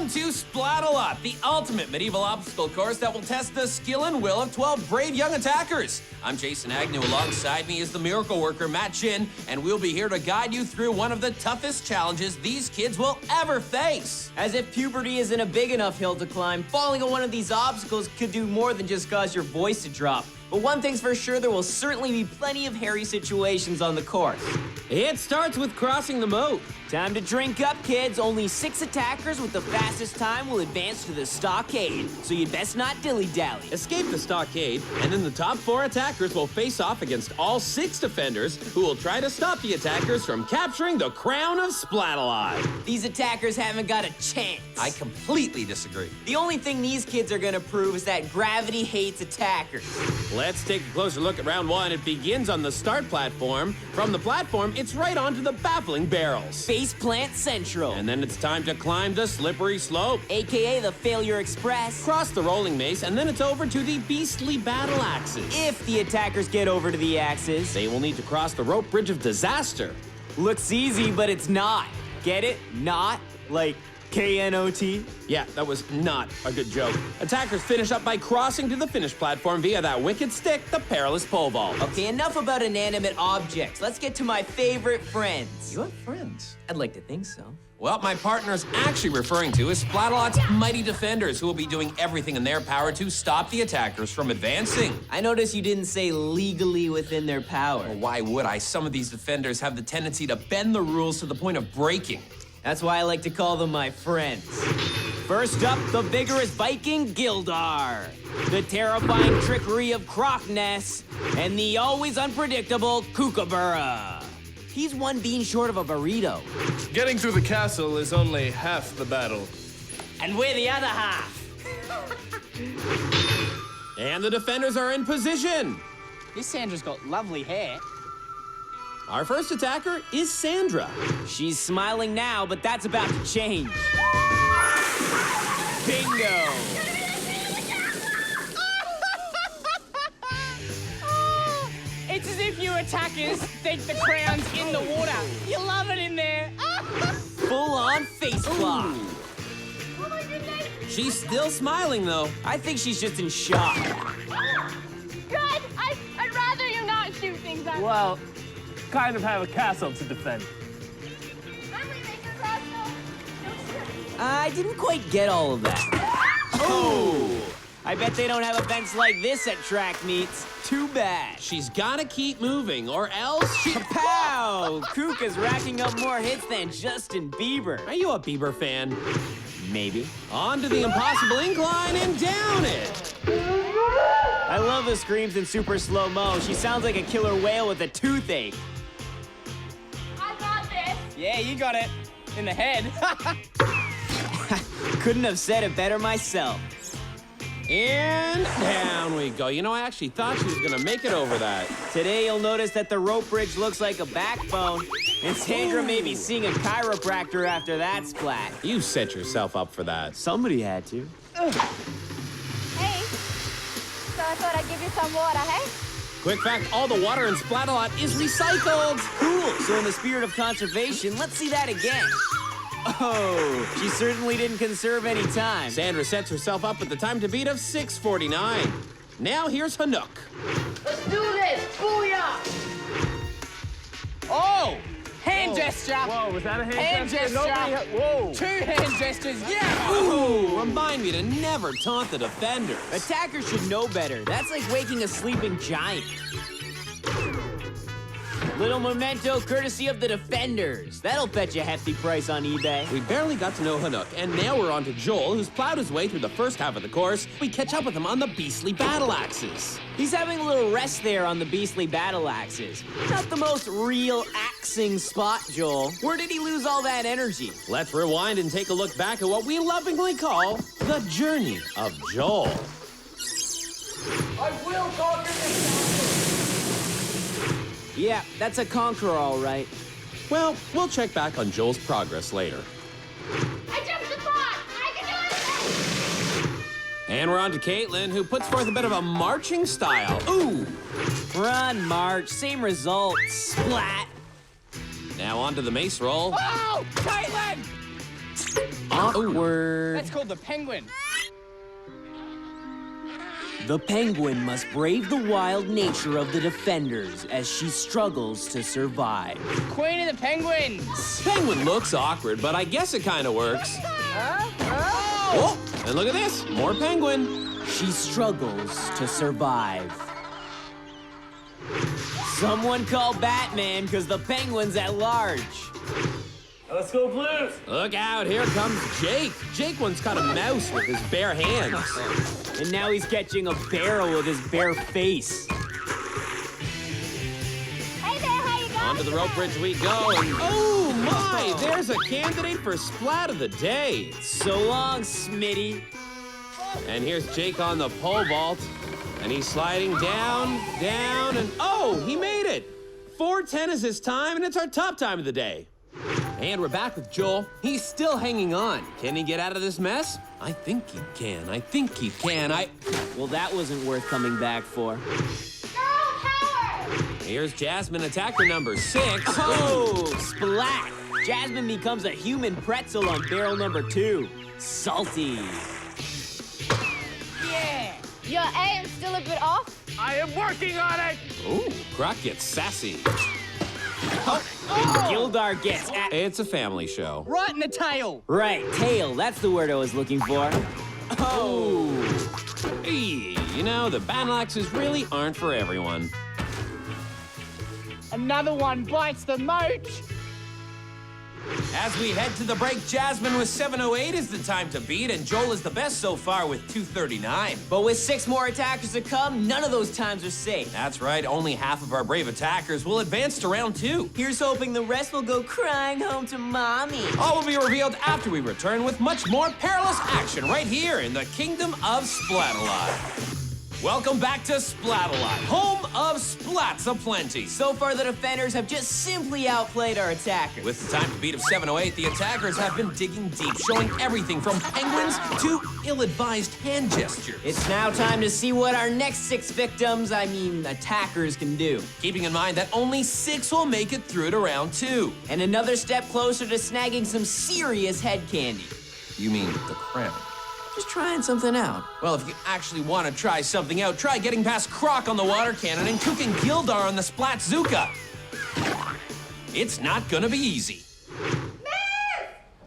Welcome to Splatalot, the ultimate medieval obstacle course that will test the skill and will of 12 brave young attackers. I'm Jason Agnew. Alongside me is the miracle worker, Matt Chin, and we'll be here to guide you through one of the toughest challenges these kids will ever face. As if puberty isn't a big enough hill to climb, falling on one of these obstacles could do more than just cause your voice to drop. But one thing's for sure, there will certainly be plenty of hairy situations on the course. It starts with crossing the moat. Time to drink up, kids. Only 6 attackers with the fastest time will advance to the Stockade, so you'd best not dilly-dally. Escape the Stockade, and then the top 4 attackers will face off against all 6 defenders who will try to stop the attackers from capturing the Crown of Splatalot. These attackers haven't got a chance. I completely disagree. The only thing these kids are gonna prove is that gravity hates attackers. Let's take a closer look at round 1. It begins on the start platform. From the platform, it's right onto the baffling barrels. Face plant central. And then it's time to climb the slippery slope. AKA the Failure Express. Cross the rolling mace, and then it's over to the beastly battle axes. If the attackers get over to the axes, They will need to cross the rope bridge of disaster. looks easy, but it's not. Get it? Not? Like KNOT? Yeah, that was not a good joke. Attackers finish up by crossing to the finish platform via that wicked stick, the perilous pole vault. Okay, enough about inanimate objects. Let's get to my favorite friends. You have friends? I'd like to think so. Well, my partner's actually referring to is Splatalot's mighty defenders, who will be doing everything in their power to stop the attackers from advancing. I noticed you didn't say legally within their power. Well, why would I? Some of these defenders have the tendency to bend the rules to the point of breaking. That's why I like to call them my friends. First up, the vigorous Viking Gildar, the terrifying trickery of Krokness, and the always unpredictable Kookaburra. He's one bean short of a burrito. Getting through the castle is only half the battle. And we're the other half. And the defenders are in position. This Sandra's got lovely hair. Our first attacker is Sandra. She's smiling now, but that's about to change. Bingo! It's as if you attackers think the crown's in the water. You love it in there. Full-on face flop. Oh my goodness. She's still smiling, though. I think she's just in shock. Good! I'd rather you not shoot things at me. Well, kind of have a castle to defend. I'm remaking castle. I didn't quite get all of that. Oh! I bet they don't have events like this at track meets. Too bad. She's gotta keep moving, or else she... Pow! Kuka's racking up more hits than Justin Bieber. Are you a Bieber fan? Maybe. On to the impossible incline and down it. I love the screams in super slow-mo. She sounds like a killer whale with a toothache. I got this. Yeah, you got it. In the head. Couldn't have said it better myself. And down we go. You know, I actually thought she was gonna make it over that. Today you'll notice that the rope bridge looks like a backbone, and Sandra may be seeing a chiropractor after that splat. You set yourself up for that. Somebody had to. Hey. So I thought I'd give you some water, hey? Quick fact, all the water in Splatalot is recycled. Cool. So in the spirit of conservation, let's see that again. Oh, she certainly didn't conserve any time. Sandra sets herself up with the time to beat of 6:49. Now here's Hanook. Let's do this! Booyah! Oh! Hand gesture. Whoa, was that a Hand gesture. Whoa. 2 hand gestures. Yeah! Ooh, remind me to never taunt the defenders. Attackers should know better. That's like waking a sleeping giant. Little memento courtesy of the defenders. That'll fetch a hefty price on eBay. We barely got to know Hanook, and now we're on to Joel, who's plowed his way through the first half of the course. We catch up with him on the beastly battle axes. He's having a little rest there on the beastly battle axes. Not the most real axing spot, Joel. Where did he lose all that energy? Let's rewind and take a look back at what we lovingly call the journey of Joel. I will conquer this. Yeah, that's a conqueror, all right. Well, we'll check back on Joel's progress later. I jumped the pot! I can do it! And we're on to Caitlin, who puts forth a bit of a marching style. Ooh! Run, march, same result. Splat. Now on to the mace roll. Oh! Caitlin! Awkward. That's called the penguin. The penguin must brave the wild nature of the defenders as she struggles to survive. Queen of the penguins. Penguin looks awkward, but I guess it kind of works. Oh, and look at this, more penguin. She struggles to survive. Someone call Batman, because the penguin's at large. Let's go, Blues! Look out, here comes Jake. Jake once caught a mouse with his bare hands. And now he's catching a barrel with his bare face. Hey there, how you going? Onto the rope bridge we go, and oh my, there's a candidate for Splat of the Day. So long, Smitty. And here's Jake on the pole vault, and he's sliding down, down, and oh, he made it. 4:10 is his time, and it's our top time of the day. And we're back with Joel. He's still hanging on. Can he get out of this mess? I think he can. I think he can. Well, that wasn't worth coming back for. Girl power! Here's Jasmine, attacker number 6. Oh, Splat. Jasmine becomes a human pretzel on barrel number 2. Salty. Yeah. Your aim's still a bit off. I am working on it! Ooh, Croc gets sassy. And Gildar gets at... It's a family show. Right in the tail. Right, tail. That's the word I was looking for. Oh. Hey, you know, the battle axes really aren't for everyone. Another one bites the moat. As we head to the break, Jasmine with 7:08 is the time to beat, and Joel is the best so far with 2:39. But with 6 more attackers to come, none of those times are safe. That's right, only half of our brave attackers will advance to round 2. Here's hoping the rest will go crying home to mommy. All will be revealed after we return with much more perilous action right here in the Kingdom of Splatalot. Welcome back to Splatalot, home of splats aplenty. So far, the defenders have just simply outplayed our attackers. With the time to beat of 7:08, the attackers have been digging deep, showing everything from penguins to ill-advised hand gestures. It's now time to see what our next 6 victims, attackers, can do. Keeping in mind that only 6 will make it through to round 2. And another step closer to snagging some serious head candy. You mean the crown? Just trying something out. Well, if you actually want to try something out, try getting past Croc on the water cannon and cooking Gildar on the Splatzuka. It's not gonna be easy.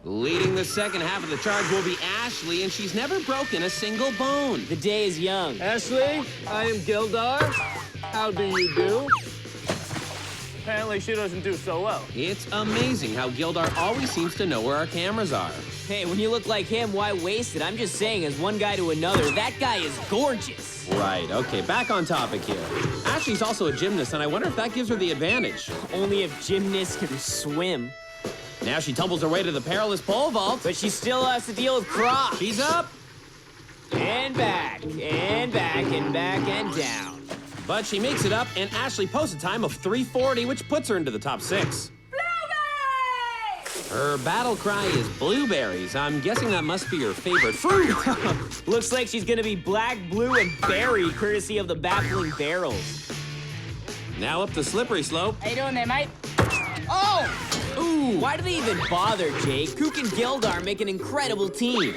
Leading the second half of the charge will be Ashley, and she's never broken a single bone. The day is young. Ashley, I am Gildar. How do you do? Apparently she doesn't do so well. It's amazing how Gildar always seems to know where our cameras are. Hey, when you look like him, why waste it? I'm just saying, as one guy to another, that guy is gorgeous. Right, okay, back on topic here. Ashley's also a gymnast, and I wonder if that gives her the advantage. Only if gymnasts can swim. Now she tumbles her way to the perilous pole vault. But she still has to deal with Croc. She's up. And back, and back, and back, and down. But she makes it up, and Ashley posts a time of 3:40, which puts her into the top 6. Blueberry! Her battle cry is blueberries. I'm guessing that must be her favorite fruit. Looks like she's gonna be black, blue, and berry, courtesy of the baffling barrels. Now up the slippery slope. How you doing there, mate? Oh! Ooh, why do they even bother, Jake? Kook and Gildar make an incredible team.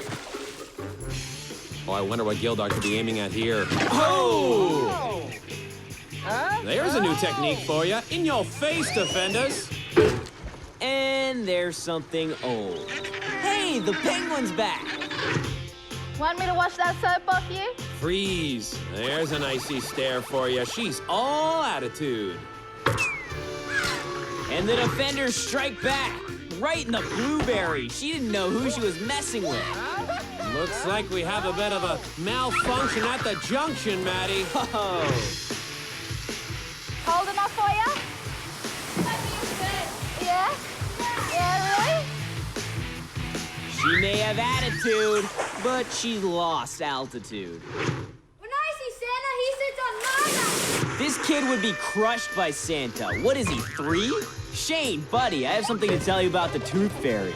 Oh, I wonder what Gildar could be aiming at here. Oh! There's a new technique for you. In your face, defenders. And there's something old. Hey, the penguin's back. Want me to wash that soap off you? Freeze. There's an icy stare for you. She's all attitude. And the defenders strike back. Right in the blueberry. She didn't know who she was messing with. Looks like we have a bit of a malfunction at the junction, Maddie. Oh. Cold enough for you? Yeah? Yeah, really? She may have attitude, but she's lost altitude. When I see Santa, he sits on my lap. This kid would be crushed by Santa. What is he, 3? Shane, buddy, I have something to tell you about the Tooth Fairy.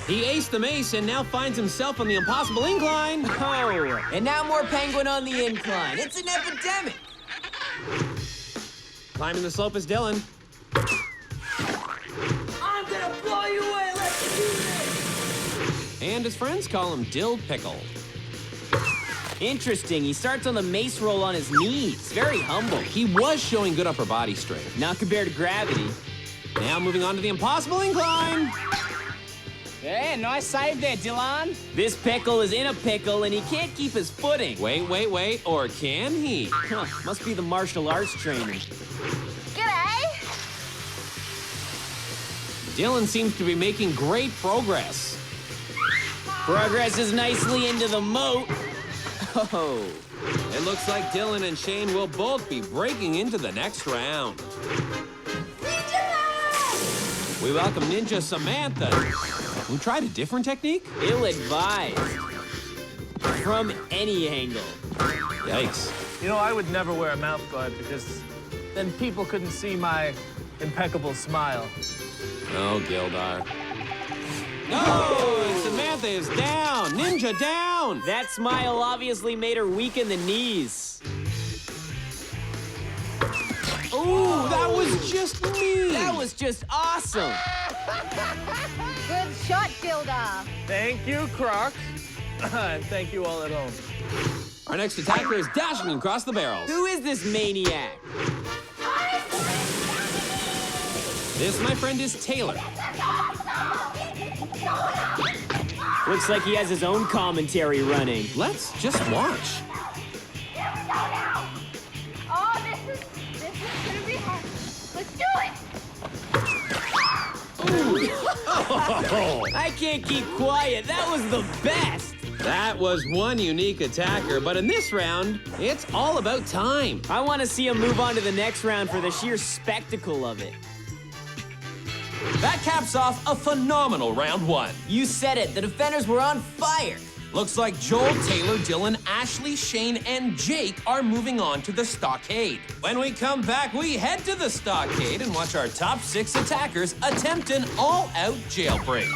He aced the mace and now finds himself on the impossible incline. Oh, and now more penguin on the incline. It's an epidemic. Climbing the slope is Dylan. I'm gonna blow you away. Let's do this. And his friends call him Dill Pickle. Interesting, he starts on the mace roll on his knees. Very humble. He was showing good upper body strength. Not compared to gravity. Now moving on to the impossible incline. Yeah, nice save there, Dylan. This pickle is in a pickle and he can't keep his footing. Wait, or can he? Huh, must be the martial arts training. G'day. Dylan seems to be making great progress. Progresses nicely into the moat. Oh. It looks like Dylan and Shane will both be breaking into the next round. We welcome Ninja Samantha, who tried a different technique. Ill-advised. From any angle. Yikes. You know, I would never wear a mouth guard because then people couldn't see my impeccable smile. Oh, Gildar. No! Samantha is down! Ninja down! That smile obviously made her weaken the knees. Ooh, that was just mean! That was just awesome. Good shot, Gildar. Thank you, Croc. And thank you all at home. Our next attacker is dashing across the barrels. Who is this maniac? This, my friend, is Taylor. Looks like he has his own commentary running. Let's just watch. Oh, this is gonna be hard. Let's do it. I can't keep quiet. That was the best. That was one unique attacker, but in this round, it's all about time. I want to see him move on to the next round for the sheer spectacle of it. That caps off a phenomenal round one. You said it. The defenders were on fire. Looks like Joel, Taylor, Dylan, Ashley, Shane, and Jake are moving on to the Stockade. When we come back, we head to the Stockade and watch our top 6 attackers attempt an all-out jailbreak.